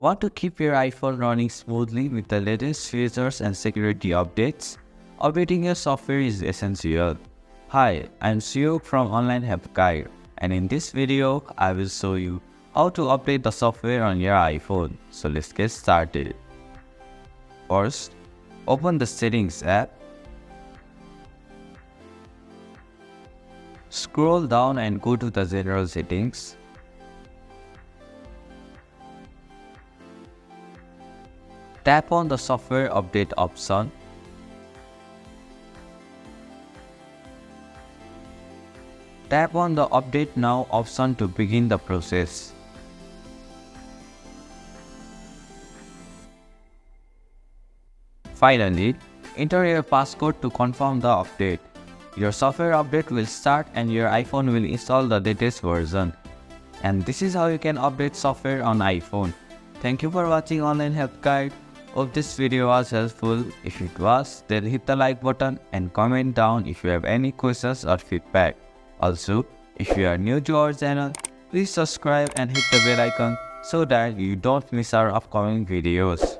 Want to keep your iPhone running smoothly with the latest features and security updates? Updating your software is essential. Hi, I'm Suyuk from Online Help Guide, and in this video, I will show you how to update the software on your iPhone. So let's get started. First, open the Settings app. Scroll down and go to the General Settings. Tap on the Software Update option. Tap on the Update Now option to begin the process. Finally, enter your passcode to confirm the update. Your software update will start and your iPhone will install the latest version. And this is how you can update software on iPhone. Thank you for watching Online Help Guide. Hope this video was helpful. If it was, then hit the like button and comment down if you have any questions or feedback. Also, if you are new to our channel, please subscribe and hit the bell icon so that you don't miss our upcoming videos.